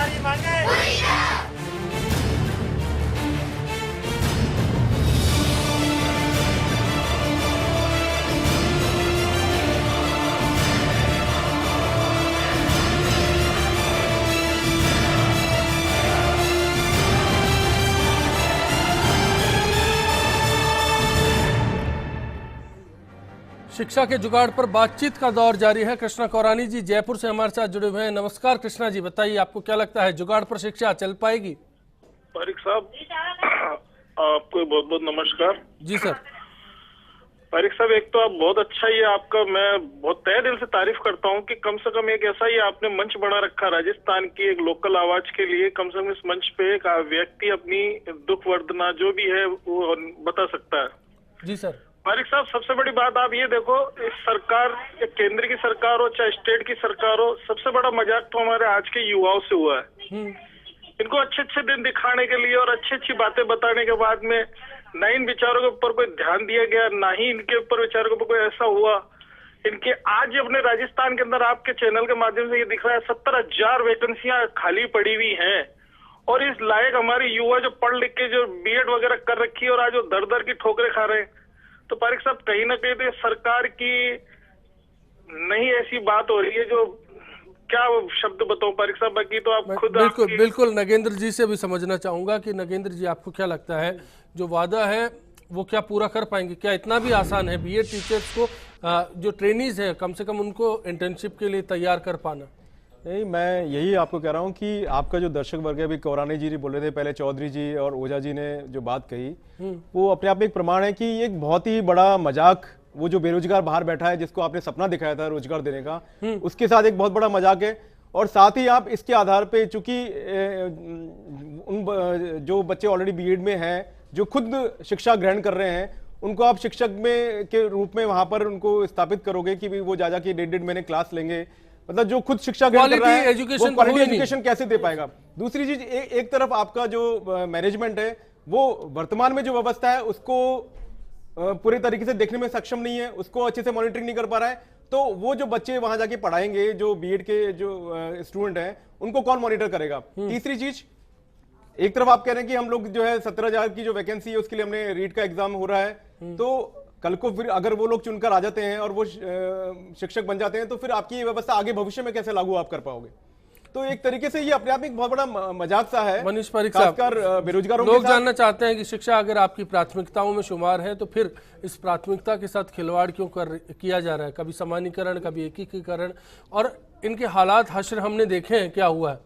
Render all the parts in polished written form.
हमारी मांगे पूरी ना। शिक्षा के जुगाड़ पर बातचीत का दौर जारी है। कृष्णा कौरानी जी जयपुर से हमारे साथ जुड़े हुए हैं। नमस्कार कृष्णा जी, बताइए आपको क्या लगता है जुगाड़ पर शिक्षा चल पाएगी? पारिक साहब, आपको बहुत बहुत नमस्कार। जी सर। पारिक साहब, एक तो आप बहुत अच्छा ही आपका, मैं बहुत तहे दिल से तारीफ करता हूँ कि कम से कम एक ऐसा ही आपने मंच बना रखा राजस्थान की एक लोकल आवाज के लिए। कम से कम इस मंच पे एक व्यक्ति अपनी दुख वर्दना जो भी है वो बता सकता है। जी सर। पारिक साहब, सबसे बड़ी बात आप ये देखो, इस सरकार, केंद्र की सरकार हो चाहे स्टेट की सरकार हो, सबसे बड़ा मजाक तो हमारे आज के युवाओं से हुआ है। इनको अच्छे अच्छे दिन दिखाने के लिए और अच्छी अच्छी बातें बताने के बाद में ना इन विचारों के ऊपर कोई ध्यान दिया गया, ना ही इनके ऊपर विचारों के ऊपर कोई ऐसा हुआ। इनके आज अपने राजस्थान के अंदर आपके चैनल के माध्यम से ये दिख रहा है 70,000 वैकेंसियां खाली पड़ी हुई हैं और इस लायक हमारे युवा जो पढ़ लिख के जो बीएड वगैरह कर रखी है और आज वो दर दर की ठोकरें खा रहे हैं। तो पारिक साहब, कहीं ना कहीं तो सरकार की नहीं ऐसी बात हो रही है जो क्या शब्द बताऊं पारिक साहब, बाकी तो आप खुद बिल्कुल नगेंद्र जी से भी समझना चाहूंगा कि नगेंद्र जी आपको क्या लगता है जो वादा है वो क्या पूरा कर पाएंगे? क्या इतना भी आसान है बीएड टीचर्स को जो ट्रेनीज है कम से कम उनको इंटर्नशिप के लिए तैयार कर पाना? नहीं, मैं यही आपको कह रहा हूँ कि आपका जो दर्शक वर्ग है, अभी कौरानी जी बोल रहे थे, पहले चौधरी जी और ओझा जी ने जो बात कही वो अपने आप में एक प्रमाण है कि एक बहुत ही बड़ा मजाक, वो जो बेरोजगार बाहर बैठा है जिसको आपने सपना दिखाया था रोजगार देने का, उसके साथ एक बहुत बड़ा मजाक है। और साथ ही आप इसके आधार पे, चूंकि उन जो बच्चे ऑलरेडी बीएड में हैं, जो खुद शिक्षा ग्रहण कर रहे हैं, उनको आप शिक्षक में के रूप में वहां पर उनको स्थापित करोगे कि वो जा के 1.5 महीने क्लास लेंगे, मतलब जो खुद शिक्षा ग्रहण कर रहा है वो क्वालिटी एजुकेशन कैसे दे पाएगा? दूसरी चीज, एक तरफ आपका जो मैनेजमेंट है वो वर्तमान में जो व्यवस्था है उसको पूरे तरीके से देखने में सक्षम नहीं है, उसको अच्छे से मॉनिटरिंग नहीं कर पा रहा है। तो वो जो बच्चे वहां जाके पढ़ाएंगे, जो बीएड के जो स्टूडेंट हैं, उनको कौन मॉनिटर करेगा? तीसरी चीज, एक तरफ आप कह रहे हैं कि हम लोग जो है 17,000 की जो वैकेंसी है उसके लिए हमने रीट का एग्जाम हो रहा है, तो कल को फिर अगर वो लोग चुनकर आ जाते हैं और वो शिक्षक बन जाते हैं तो फिर आपकी ये व्यवस्था आगे भविष्य में कैसे लागू आप कर पाओगे? तो एक तरीके से ये अपने आप में एक बहुत बड़ा मजाक सा है। मनीष पारिक साहब, बेरोजगारों लोग जानना चाहते हैं कि शिक्षा अगर आपकी प्राथमिकताओं में शुमार है तो फिर इस प्राथमिकता के साथ खिलवाड़ क्यों किया जा रहा है? कभी समानीकरण, कभी एकीकरण, और इनके हालात हश्र हमने देखे हैं क्या हुआ है।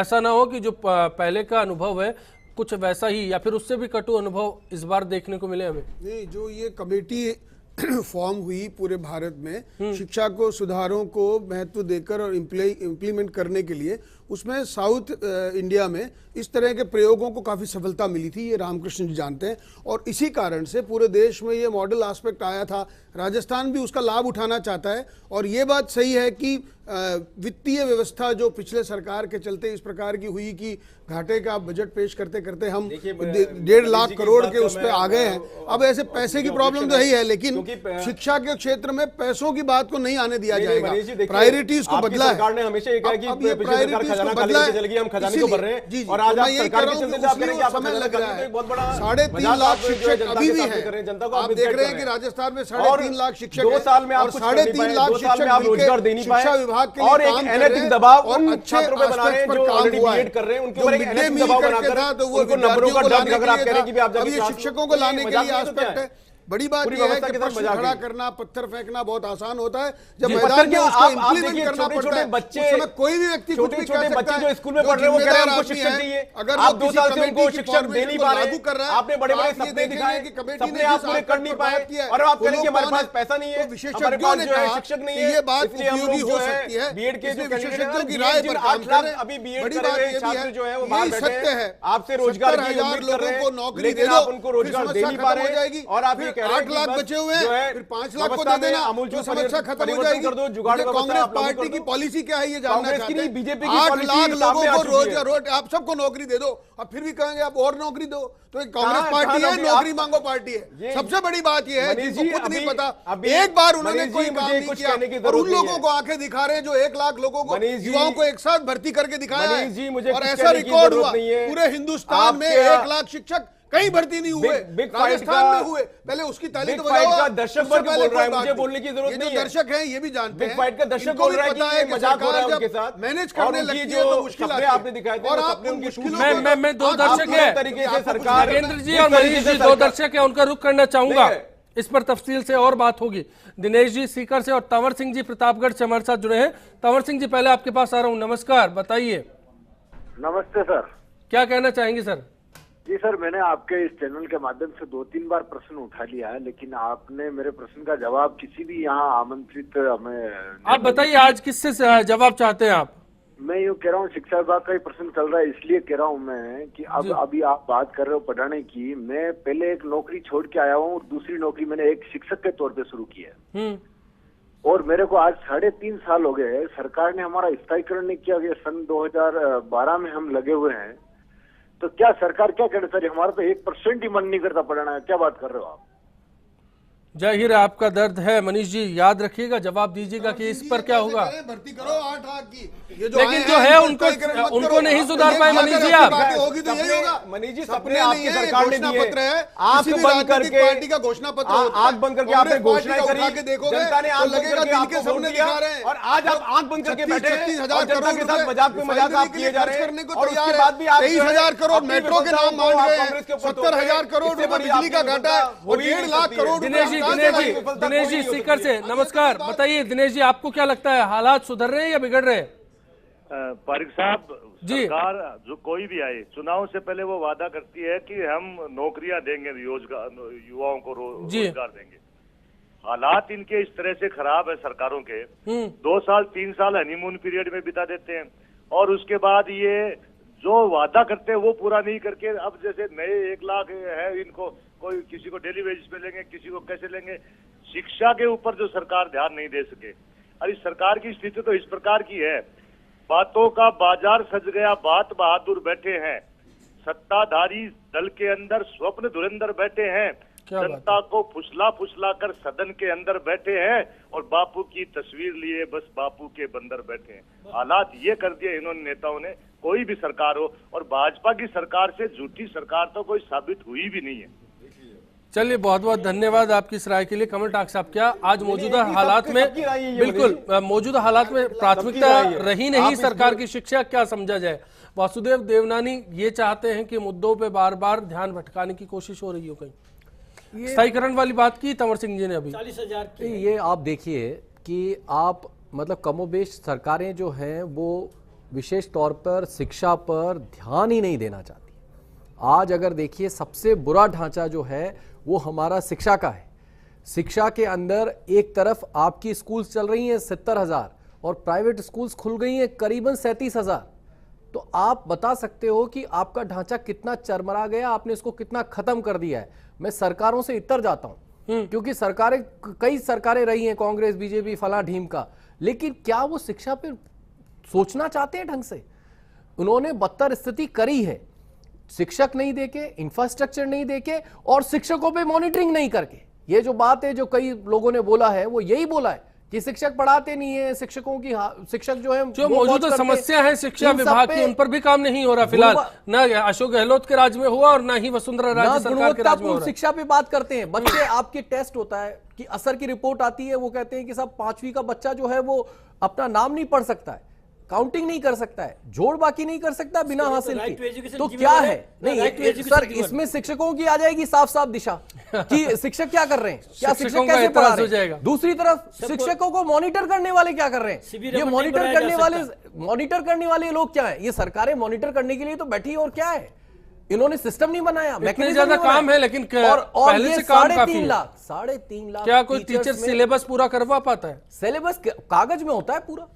ऐसा ना हो कि जो पहले का अनुभव है कुछ वैसा ही या फिर उससे भी कटु अनुभव इस बार देखने को मिले हमें। नहीं, जो ये कमेटी फॉर्म हुई पूरे भारत में शिक्षा को सुधारों को महत्व देकर और इम्प्लीमेंट करने के लिए, उसमें साउथ इंडिया में इस तरह के प्रयोगों को काफ़ी सफलता मिली थी, ये रामकृष्ण जी जानते हैं। और इसी कारण से पूरे देश में ये मॉडल एस्पेक्ट आया था। राजस्थान भी उसका लाभ उठाना चाहता है। और ये बात सही है कि वित्तीय व्यवस्था जो पिछले सरकार के चलते इस प्रकार की हुई कि घाटे का बजट पेश करते करते हम 1.5 लाख करोड़ के उस पर आ गए हैं। अब ऐसे पैसे की प्रॉब्लम तो है, लेकिन शिक्षा के क्षेत्र में पैसों की बात को नहीं आने दिया जाएगा। प्रायोरिटीज को बदला है, सरकार ने हमेशा ये कहा कि प्रायोरिटीज को बदला है, हम खजाने को भर रहे हैं। और आज आप सरकार के चलते आप कह रहे हैं कि समय लग रहा है। बहुत बड़ा 3.5 लाख शिक्षक अभी भी है। जनता को आप देख रहे हैं कि राजस्थान में 3.5 लाख शिक्षक 2 साल में आप 3.5 लाख शिक्षक आप रोजगार दे नहीं पाए और एक अनैतिक दबाव उन छात्रों पे बना रहे हैं जो ऑलरेडी बीएड कर रहे हैं, उनके ऊपर एक अनैतिक दबाव बनाकर उनको नंबरों का डर अगर आप कह रहे हैं कि आप जाके शिक्षकों को लाने के लिए एस्पेक्ट है। बड़ी बात यह है कि प्रश्न खड़ा करना, पत्थर फेंकना बहुत आसान होता है, जब मैदान में उसको इंप्लीमेंट करना पड़ता है उस समय कोई भी व्यक्ति छोटे बच्चे जो स्कूल में पढ़ रहे हैं वो कह रहे हैं उनको शिक्षक चाहिए। अगर आप 2 साल से उनको शिक्षक दे नहीं पा रहे, आपने बड़े-बड़े सपने दिखाए, सपने आप पूरे कर नहीं पाए और आप कह रहे हैं कि हमारे पास पैसा नहीं है, हमारे पास जो है शिक्षक नहीं है, ये बात उपयोगी हो है सकती है। बीएड के जो विशेषज्ञों की राय पर काम 8 लाख अभी बीएड करे हुए छात्र जो है वो बाहर बैठे हैं, आपसे रोजगार की उम्मीद कर रहे हैं, नौकरी दे दो, उनको रोजगार दे नहीं पा रहे और आप ये कह रहे हैं 8 लाख कि बस बचे हुए जो हैं, है फिर 5 लाख को व्यवस्था दे में देना, आमूल तो समस्या खत्म हो परिवर्तन जाएगी। कर दो, जुगाड़ मुझे व्यवस्था कांग्रेस आप लागू पार्टी कर की दो। पॉलिसी क्या है ये जानना कांग्रेस की चाहते नहीं, हैं। बीजेपी की 8 पॉलिसी लाख सामने लोगों आ को चुकी है। रोज आप सबको नौकरी दे दो, अब फिर भी कहेंगे आप और नौकरी दो, तो एक कांग्रेस कहाँ पार्टी है, नौकरी? नौकरी आप- मांगो पार्टी है। सबसे बड़ी बात यह है मनीष जिनको जी, खुद नहीं अभी- पता, अभी- एक बार उन्होंने मनीष जी, कोई काम मुझे नहीं कुछ किया कहने की और उन जरूरत नहीं लोगों है। को आंखें दिखा रहे हैं जो 1 लाख लोगों को, मनीष जी- युवाओं को एक साथ भर्ती करके दिखाया है। मनीष जी, मुझे और कुछ ऐसा कहने की रिकॉर्ड जरूरत हुआ नहीं है। पूरे हिंदुस्तान में आपके- 1 लाख शिक्षक कहीं भर्ती नहीं हुए, बिग फाइट राजस्थान का- में हुए। पहले उसकी ताली बिग तो फाइट बजाओ। का दर्शक उससे वर्ग पहले बोल रहा है, कोई बात मुझे बोलने की जरूरत ये नहीं जो है। दर्शक हैं ये भी जानते बिग हैं, फाइट का दर्शक इनको बोल भी रहा है पता कि है कि मजाक हो रहा है सरकार उनके जब साथ मैनेज और करने उनकी लगती जो है तो मुश्किल सपने आती है। आपने दिखाए थे, और वो आप सपने उन उनके मुश्किलों टूट को- गए। मैं दो आप दर्शक पूरे हैं। तरीके से आपको कुछ सरकार- नागेंद्र जी जिस और तरीके मनीष से जी दो सरकार- दर्शक है, उनका रुख करना चाहूंगा, देखिए। इस पर तफसील से और बात होगी। दिनेश जी सीकर से और तंवर सिंह जी प्रतापगढ़ से हमारे साथ जुड़े हैं। तंवर सिंह जी, पहले आपके पास आ रहा हूं, नमस्कार, बताइए नमस्ते सर। क्या कहना चाहेंगे सर? जी सर, मैंने आपके इस चैनल के माध्यम से 2-3 बार प्रश्न उठा लिया है, लेकिन आपने मेरे प्रश्न का जवाब किसी भी यहाँ आमंत्रित हमें आप बताइए आज किससे जवाब चाहते हैं आप? मैं यूँ कह रहा हूँ शिक्षा विभाग का ही प्रश्न चल रहा है, इसलिए कह रहा हूँ मैं कि अब अभी आप बात कर रहे हो पढ़ाने की। मैं पहले एक नौकरी छोड़ के आया हूँ और दूसरी नौकरी मैंने एक शिक्षक के तौर पे शुरू की है और मेरे को आज 3.5 साल हो गए। सरकार ने हमारा स्थायीकरण नहीं किया। सन 2012 में हम लगे हुए हैं, तो क्या सरकार क्या कहना चाह रही है? हमारा तो 1% ही मन नहीं करता पढ़ाना है। क्या बात कर रहे हो आप? जाहिर है आपका दर्द है मनीष जी, याद रखिएगा, जवाब दीजिएगा कि इस पर क्या होगा। भर्ती करो 8 लाख की, ये लेकिन जो है उनको नहीं सुधार पाए मनीष जी आप। होगी तो यही होगा। मनीष जी, सपने सपने नहीं आपकी है, सरकार ने घोषणा दिए। पत्र है, आंख किसी भी बंद राजनीतिक करके- पार्टी का घोषणा पत्र होता है। आंख बंद करके आपने कांग्रेस घोषणा पार्टी का करी, उठा के देखोगे जनता ने तो आंख बंद लगेगा करके दिल आपको के वोट सपने दिया दिखा रहे हैं। और आज आप आंख बंद करके बैठे हैं 36,000 और जनता के साथ मजाक पे मजाक आप किए जा रहे हैं। करने को और उसके तैयार बाद भी आप 23,000 करोड़ मेट्रो के नाम मांग रहे हैं, कांग्रेस के ऊपर 70,000 करोड़ रुपए बिजली का घाटा है और 1.5 लाख करोड़ दिनेश जी, दिनेश जी सीकर से नमस्कार, बताइए दिनेश जी, आपको क्या लगता है हालात सुधर रहे हैं या बिगड़ रहे हैं? पारिक साहब, जी। सरकार जो कोई भी आए चुनाव से पहले वो वादा करती है कि हम नौकरियां देंगे, रोजगार, युवाओं को जी। रोजगार देंगे। हालात इनके इस तरह से खराब है सरकारों के, 2 साल 3 साल हनीमून पीरियड में बिता देते हैं और उसके बाद ये जो वादा करते हैं वो पूरा नहीं करके, अब जैसे नए 1 लाख है, इनको कोई किसी को डेली वेजेस पे लेंगे, किसी को कैसे लेंगे। शिक्षा के ऊपर जो सरकार ध्यान नहीं दे सके। और इस सरकार की स्थिति तो इस प्रकार की है, बातों का बाजार सज गया, बात बहादुर बैठे हैं, सत्ताधारी दल के अंदर स्वप्न धुरंधर बैठे हैं, क्या बात जनता को फुसला फुसला कर सदन के अंदर बैठे हैं और बापू की तस्वीर लिए बस बापू के बंदर बैठे हैं। हालात ये कर दिए इन्होंने नेताओं ने, कोई भी सरकार हो, और भाजपा की सरकार से झूठी सरकार तो कोई साबित हुई भी नहीं है। चलिए, बहुत बहुत धन्यवाद आपकी इस राय के लिए। कमल टाक साहब, क्या आज मौजूदा हालात में, सबकी राय है ये बिल्कुल मौजूदा हालात में प्राथमिकता राय है। रही आप नहीं इस सरकार की शिक्षा, क्या समझा जाए? वासुदेव देवनानी ये चाहते हैं कि मुद्दों पे बार बार ध्यान भटकाने की कोशिश हो रही हो कहीं। स्थायीकरण वाली बात की तंवर सिंह जी ने अभी। 40,000 की ये आप देखिए कि आप मतलब कमोबेश सरकारें जो हैं वो विशेष तौर पर शिक्षा पर ध्यान ही नहीं देना चाहती। आज अगर देखिए सबसे बुरा ढांचा जो है वो हमारा शिक्षा का है। शिक्षा के अंदर एक तरफ आपकी स्कूल्स चल रही हैं 70,000 और प्राइवेट स्कूल्स खुल गई हैं करीबन 37,000। तो आप बता सकते हो कि आपका ढांचा कितना चरमरा गया, आपने इसको कितना खत्म कर दिया है। मैं सरकारों से इतर जाता हूं क्योंकि सरकारें, कई सरकारें रही हैं, कांग्रेस, बीजेपी, फला ढीम का, लेकिन क्या वो शिक्षा पे सोचना चाहते हैं ढंग से? उन्होंने बदतर स्थिति करी है, शिक्षक नहीं देके, इंफ्रास्ट्रक्चर नहीं देके और शिक्षकों पे मॉनिटरिंग नहीं करके। ये जो बात है जो कई लोगों ने बोला है वो यही बोला है कि शिक्षक पढ़ाते नहीं है, शिक्षकों की शिक्षक जो है जो मौजूदा समस्या है शिक्षा विभाग की, उन पर भी काम नहीं हो रहा फिलहाल, ना अशोक गहलोत के राज में हुआ और ना ही वसुंधरा राजे सरकार के राज में हो रहा है। शिक्षा पे बात करते हैं, बच्चे आपके टेस्ट होता है कि असर की रिपोर्ट आती है, वो कहते हैं कि साहब 5वीं का बच्चा जो है वो अपना नाम नहीं पढ़ सकता है, काउंटिंग नहीं कर सकता है, जोड़ बाकी नहीं कर सकता बिना हासिल की। तो क्या है? नहीं सर, इसमें शिक्षकों की आ जाएगी साफ साफ दिशा कि शिक्षक क्या कर रहे हैं, क्या शिक्षक कैसे पढ़ा रहे हैं। दूसरी तरफ शिक्षकों को मॉनिटर करने वाले क्या कर रहे हैं? ये मॉनिटर करने वाले लोग क्या है? ये सरकारें मॉनिटर करने के लिए तो बैठी और क्या है, इन्होंने सिस्टम नहीं बनाया, इतने ज्यादा काम है लेकिन पहले से काम काफी है। 3.5 लाख क्या कोई टीचर सिलेबस पूरा करवा पाता है? सिलेबस कागज में होता है पूरा,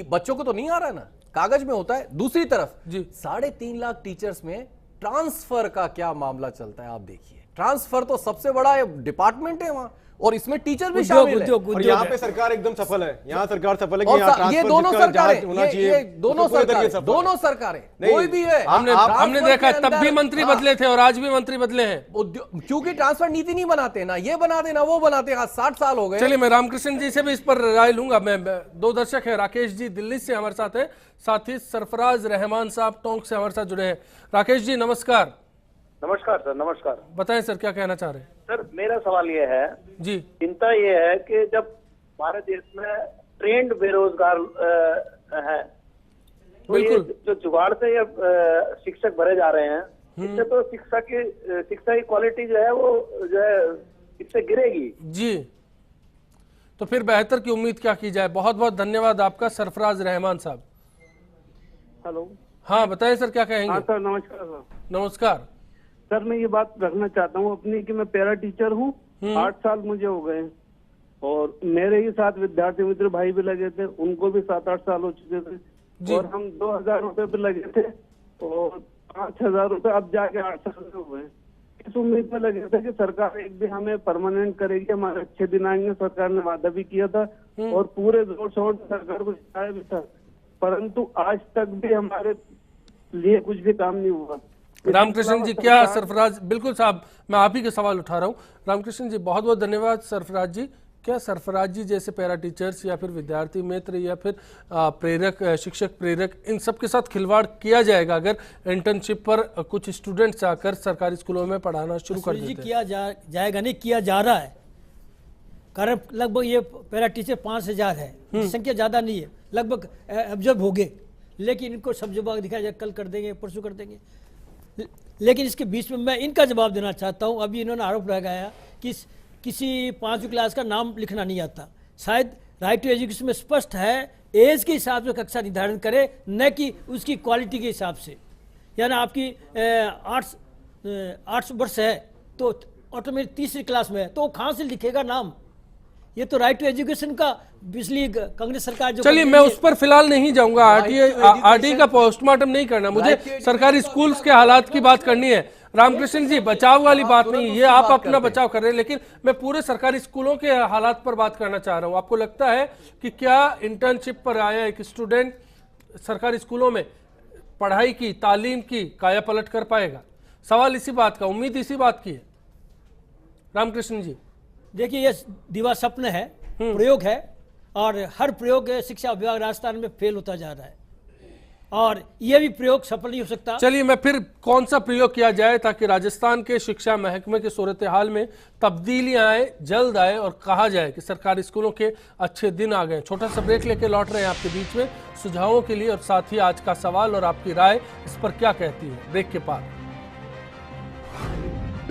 बच्चों को तो नहीं आ रहा ना, कागज में होता है। दूसरी तरफ 3.5 लाख टीचर्स में ट्रांसफर का क्या मामला चलता है आप देखिए। ट्रांसफर तो सबसे बड़ा डिपार्टमेंट है वहां, और इसमें टीचर भी शामिल है। और यहाँ पे सरकार एकदम सफल है, यहाँ सरकार सफल है कि और यहाँ ट्रांसफर ये दोनों जिसका सरकारें, जांच होना चाहिए, ये दोनों सरकारें कोई भी है। हमने देखा तब भी मंत्री बदले थे और आज भी मंत्री बदले हैं, क्योंकि ट्रांसफर नीति नहीं बनाते, ना ये बनाते ना वो बनाते। आज 60 साल हो गए। चलिए मैं रामकृष्ण जी से भी इस पर राय लूंगा। मैं दो दर्शक है, राकेश जी दिल्ली से हमारे साथ है, साथ ही सरफराज रहमान साहब टोंक से हमारे साथ जुड़े हैं। राकेश जी नमस्कार। नमस्कार सर, नमस्कार। बताएं सर क्या कहना चाह रहे हैं। सर मेरा सवाल ये है जी, चिंता ये है कि जब हमारे देश में ट्रेंड बेरोजगार है, तो ये जो जुगाड़ से ये शिक्षक भरे जा रहे हैं, इससे तो शिक्षा की क्वालिटी जो है वो जो है इससे गिरेगी जी। तो फिर बेहतर की उम्मीद क्या की जाए। बहुत बहुत धन्यवाद आपका सरफराज रहमान साहब। हेलो, हाँ बताएं सर क्या कहेंगे। हाँ सर, नमस्कार सर। नमस्कार सर, मैं ये बात रखना चाहता हूँ अपनी कि मैं पैरा टीचर हूँ, 8 साल मुझे हो गए, और मेरे ही साथ विद्यार्थी मित्र भाई भी लगे थे, उनको भी 7-8 साल हो चुके थे, और हम 2000 रुपए पे लगे थे, और 5000 रुपए अब जाके 8 साल हो गए। इस उम्मीद में लगे थे कि सरकार एक भी हमें परमानेंट करेगी, हमारे अच्छे दिन आएंगे। सरकार ने वादा भी किया था और पूरे जोर शोर सरकार को जिताया भी था, परंतु आज तक भी हमारे लिए कुछ भी काम नहीं हुआ। रामकृष्ण जी क्या सरफराज, बिल्कुल साहब मैं आप ही के सवाल उठा रहा हूँ। रामकृष्ण जी बहुत बहुत धन्यवाद। सरफराज जी, क्या सरफराज जी जैसे पैरा टीचर्स या फिर विद्यार्थी मित्र या फिर प्रेरक, शिक्षक प्रेरक, इन सब के साथ खिलवाड़ किया जाएगा अगर इंटर्नशिप पर कुछ स्टूडेंट्स आकर सरकारी स्कूलों में पढ़ाना शुरू कर देते हैं? किया जाएगा नहीं, किया जा रहा है। कारण लगभग ये पैरा टीचर 5000 है, संख्या ज्यादा नहीं है, लगभग ऑब्जर्व हो गए, लेकिन इनको सब जवाब दिखाया जाए, कल कर देंगे परसों कर देंगे। लेकिन इसके बीच में मैं इनका जवाब देना चाहता हूं। अभी इन्होंने आरोप लगाया कि किसी 5वीं क्लास का नाम लिखना नहीं आता। शायद राइट टू एजुकेशन में स्पष्ट है एज के हिसाब से कक्षा निर्धारण करे, न कि उसकी क्वालिटी के हिसाब से। यानी आपकी 8 वर्ष है तो ऑटोमेटिक 3री क्लास में है, तो कहाँ से लिखेगा नाम? ये तो राइट टू एजुकेशन का पिछली कांग्रेस सरकार जो। चलिए मैं उस पर फिलहाल नहीं जाऊंगा, आरटीआई का पोस्टमार्टम नहीं करना, मुझे सरकारी स्कूल्स के हालात की बात करनी है। रामकृष्ण जी बचाव वाली बात नहीं, ये आप अपना बचाव कर रहे हैं, लेकिन मैं पूरे सरकारी स्कूलों के हालात पर बात करना चाह रहा हूं। आपको लगता है कि क्या इंटर्नशिप पर आया एक स्टूडेंट सरकारी स्कूलों में पढ़ाई की, तालीम की काया पलट कर पाएगा? सवाल इसी बात का, उम्मीद इसी बात की है। रामकृष्ण जी देखिए, ये दिवा स्वप्न है, प्रयोग है, और हर प्रयोग शिक्षा विभाग राजस्थान में फेल होता जा रहा है, और ये भी प्रयोग सफल नहीं हो सकता। चलिए मैं फिर कौन सा प्रयोग किया जाए ताकि राजस्थान के शिक्षा महकमे के सूरत हाल में तब्दीलियां आए, जल्द आए, और कहा जाए कि सरकारी स्कूलों के अच्छे दिन आ गए। छोटा सा ब्रेक लेके लौट रहे हैं आपके बीच में सुझावों के लिए, और साथ ही आज का सवाल और आपकी राय इस पर क्या कहती है। ब्रेक के बाद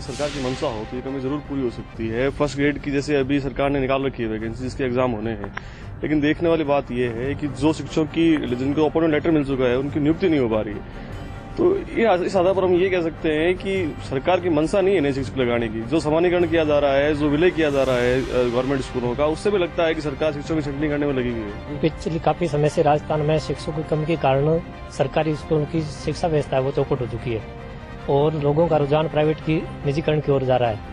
सरकार की मंशा हो तो ये कमी जरूर पूरी हो सकती है। फर्स्ट ग्रेड की जैसे अभी सरकार ने निकाल रखी है वैकेंसी, जिसके एग्जाम होने हैं, लेकिन देखने वाली बात यह है कि जो शिक्षकों की जिनको अपॉइंटमेंट लेटर मिल चुका है उनकी नियुक्ति नहीं हो पा रही है। तो इस आधार पर हम ये कह सकते हैं कि सरकार की मंशा नहीं है नए शिक्षक लगाने की। जो समानीकरण किया जा रहा है, जो विलय किया जा रहा है गवर्नमेंट स्कूलों का, उससे भी लगता है कि सरकार शिक्षकों की छंटनी करने में लगी हुई है। पिछले काफी समय से राजस्थान में शिक्षकों की कमी के कारण सरकारी स्कूलों की शिक्षा व्यवस्था है वो चौपट हो चुकी है, और लोगों का रुझान प्राइवेट की निजीकरण की ओर जा रहा है।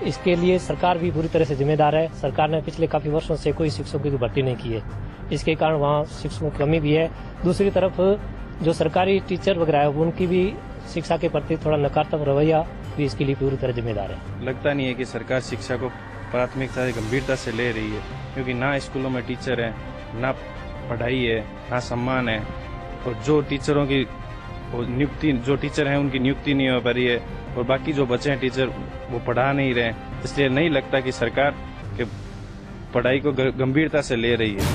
इसके लिए सरकार भी पूरी तरह से जिम्मेदार है। सरकार ने पिछले काफी वर्षों से कोई शिक्षकों की भर्ती नहीं की है, इसके कारण वहाँ शिक्षकों की कमी भी है। दूसरी तरफ जो सरकारी टीचर वगैरह है उनकी भी शिक्षा के प्रति थोड़ा नकारात्मक रवैया भी इसके लिए पूरी तरह जिम्मेदार है। लगता नहीं है कि सरकार शिक्षा को प्राथमिकता गंभीरता से ले रही है, क्योंकि ना स्कूलों में टीचर है, ना पढ़ाई है, ना सम्मान है, और जो टीचरों की नियुक्ति, जो टीचर हैं उनकी नियुक्ति नहीं हो पा रही है, और बाकी जो बचे हैं टीचर वो पढ़ा नहीं रहे। इसलिए नहीं लगता कि सरकार के पढ़ाई को गंभीरता से ले रही है।